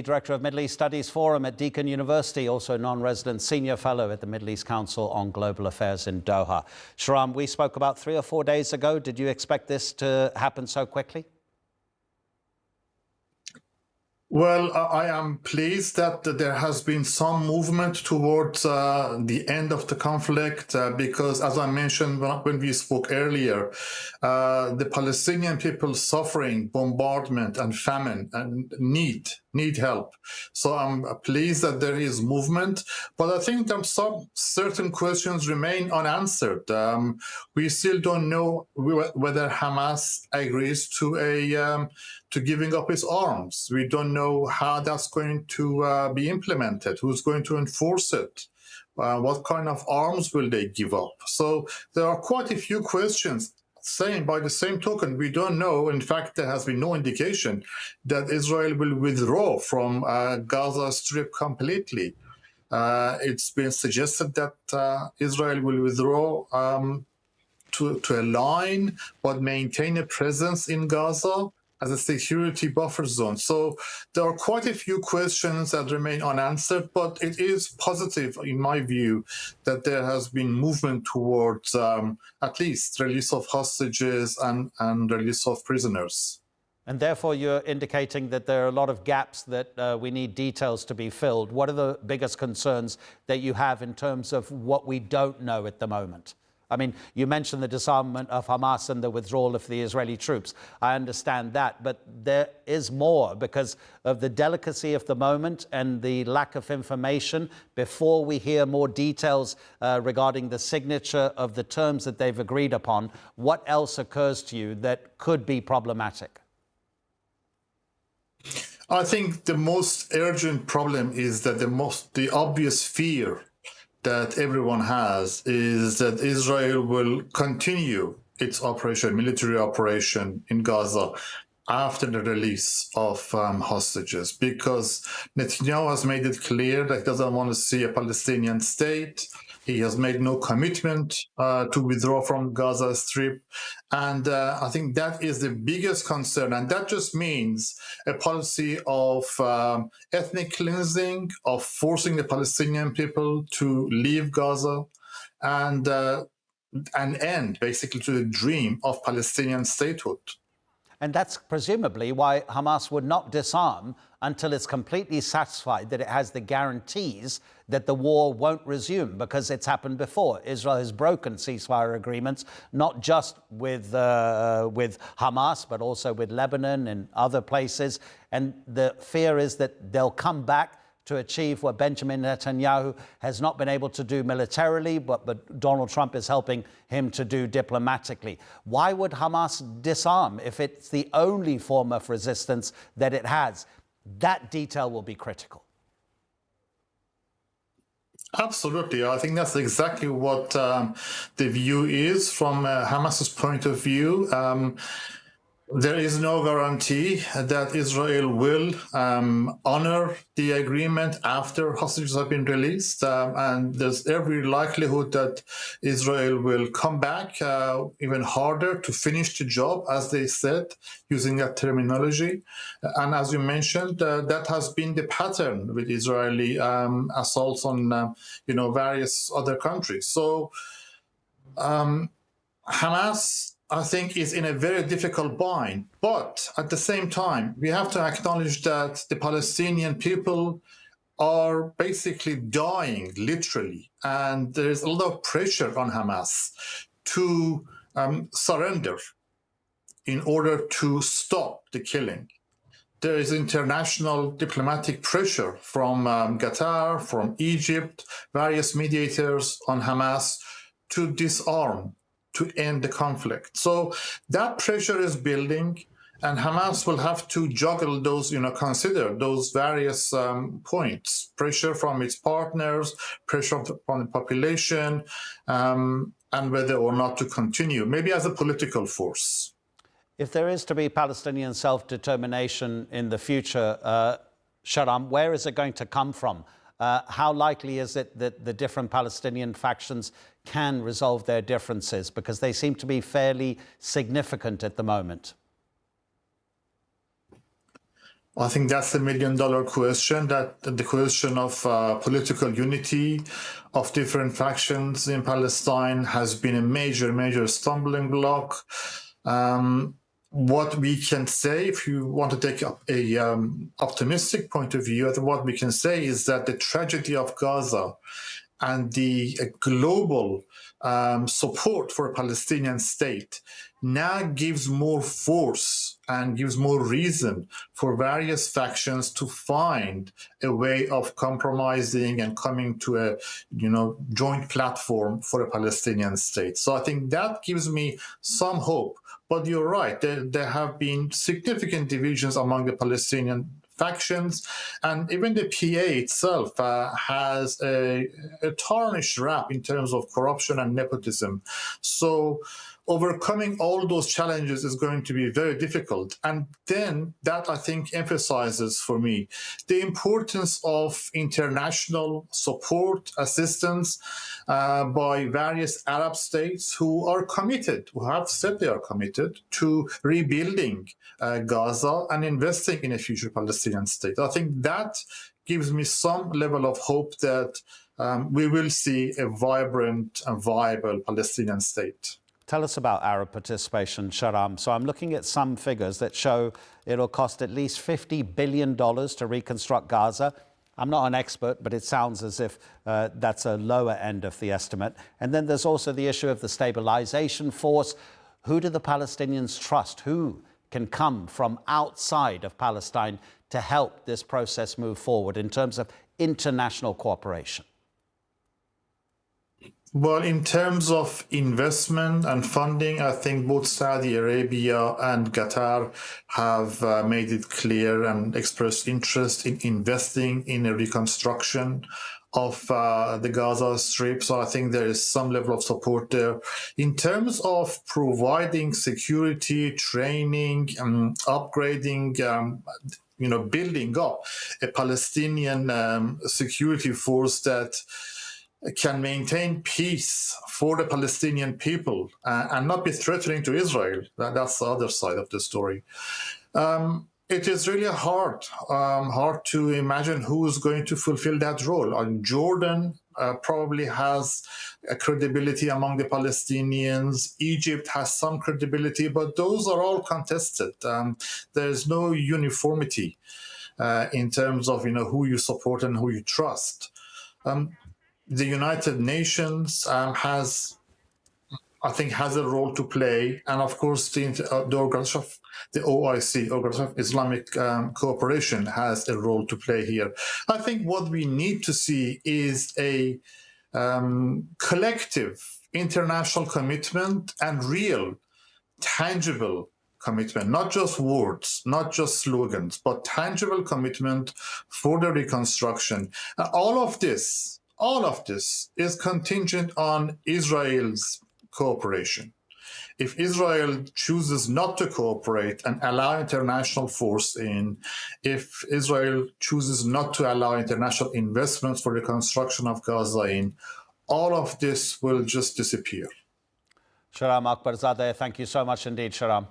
Director of Middle East Studies Forum at Deakin University, also non-resident senior fellow at the Middle East Council on Global Affairs in Doha. Shahram, we spoke about 3 or 4 days ago. Did you expect this to happen so quickly? Well, I am pleased that there has been some movement towards the end of the conflict because, as I mentioned when we spoke earlier, the Palestinian people suffering bombardment and famine and need help. So I'm pleased that there is movement, but I think that some certain questions remain unanswered. We still don't know whether Hamas agrees to giving up its arms. We don't know how that's going to be implemented, who's going to enforce it, what kind of arms will they give up. So there are quite a few questions. Saying by the same token, we don't know. In fact, there has been no indication that Israel will withdraw from Gaza Strip completely. It's been suggested that Israel will withdraw to a line, but maintain a presence in Gaza as a security buffer zone. So there are quite a few questions that remain unanswered, but it is positive, in my view, that there has been movement towards at least release of hostages and release of prisoners. And therefore, you're indicating that there are a lot of gaps that we need details to be filled. What are the biggest concerns that you have in terms of what we don't know at the moment? I mean, you mentioned the disarmament of Hamas and the withdrawal of the Israeli troops. I understand that, but there is more because of the delicacy of the moment and the lack of information. Before we hear more details regarding the signature of the terms that they've agreed upon, what else occurs to you that could be problematic? I think the most urgent problem is that the obvious fear that everyone has is that Israel will continue its military operation in Gaza after the release of hostages, because Netanyahu has made it clear that he doesn't want to see a Palestinian state. He has made no commitment to withdraw from Gaza Strip. And I think that is the biggest concern. And that just means a policy of ethnic cleansing, of forcing the Palestinian people to leave Gaza, and an end, basically, to the dream of Palestinian statehood. And that's presumably why Hamas would not disarm until it's completely satisfied that it has the guarantees that the war won't resume, because it's happened before. Israel has broken ceasefire agreements, not just with Hamas, but also with Lebanon and other places. And the fear is that they'll come back to achieve what Benjamin Netanyahu has not been able to do militarily, but Donald Trump is helping him to do diplomatically. Why would Hamas disarm if it's the only form of resistance that it has? That detail will be critical. Absolutely. I think that's exactly what the view is from Hamas's point of view. There is no guarantee that Israel will honor the agreement after hostages have been released. And there's every likelihood that Israel will come back even harder to finish the job, as they said, using that terminology. And as you mentioned, that has been the pattern with Israeli assaults on various other countries. So Hamas, I think, is in a very difficult bind. But at the same time, we have to acknowledge that the Palestinian people are basically dying, literally. And there's a lot of pressure on Hamas to surrender in order to stop the killing. There is international diplomatic pressure from Qatar, from Egypt, various mediators on Hamas to disarm, to end the conflict. So that pressure is building, and Hamas will have to juggle those, consider those various points: pressure from its partners, pressure from the population, and whether or not to continue, maybe as a political force. If there is to be Palestinian self-determination in the future, Shahram, where is it going to come from? How likely is it that the different Palestinian factions can resolve their differences? Because they seem to be fairly significant at the moment. I think that's the million-dollar question, that the question of political unity of different factions in Palestine has been a major stumbling block. What we can say, if you want to take a optimistic point of view, what we can say is that the tragedy of Gaza and the global support for a Palestinian state now gives more force and gives more reason for various factions to find a way of compromising and coming to a joint platform for a Palestinian state. So I think that gives me some hope. But you're right, there have been significant divisions among the Palestinian factions, and even the PA itself has a tarnished rap in terms of corruption and nepotism. So overcoming all those challenges is going to be very difficult. And then that, I think, emphasizes for me the importance of international support, assistance by various Arab states who are committed, who have said they are committed to rebuilding Gaza and investing in a future Palestinian state. I think that gives me some level of hope that we will see a vibrant and viable Palestinian state. Tell us about Arab participation, Shahram. So I'm looking at some figures that show it'll cost at least $50 billion to reconstruct Gaza. I'm not an expert, but it sounds as if that's a lower end of the estimate. And then there's also the issue of the stabilization force. Who do the Palestinians trust? Who can come from outside of Palestine to help this process move forward in terms of international cooperation? Well, in terms of investment and funding, I think both Saudi Arabia and Qatar have made it clear and expressed interest in investing in a reconstruction of the Gaza Strip. So I think there is some level of support there. In terms of providing security, training, upgrading, building up a Palestinian security force that can maintain peace for the Palestinian people and not be threatening to Israel. That's the other side of the story. It is really hard to imagine who's going to fulfill that role. Jordan probably has a credibility among the Palestinians. Egypt has some credibility, but those are all contested. There's no uniformity in terms of who you support and who you trust. The United Nations has a role to play, and of course the organization, the OIC, Organization of Islamic Cooperation, has a role to play here. I think what we need to see is a collective international commitment and real, tangible commitment, not just words, not just slogans, but tangible commitment for the reconstruction. All of this is contingent on Israel's cooperation. If Israel chooses not to cooperate and allow international force in, if Israel chooses not to allow international investments for the construction of Gaza in, all of this will just disappear. Shahram Akbarzadeh, thank you so much indeed, Shahram.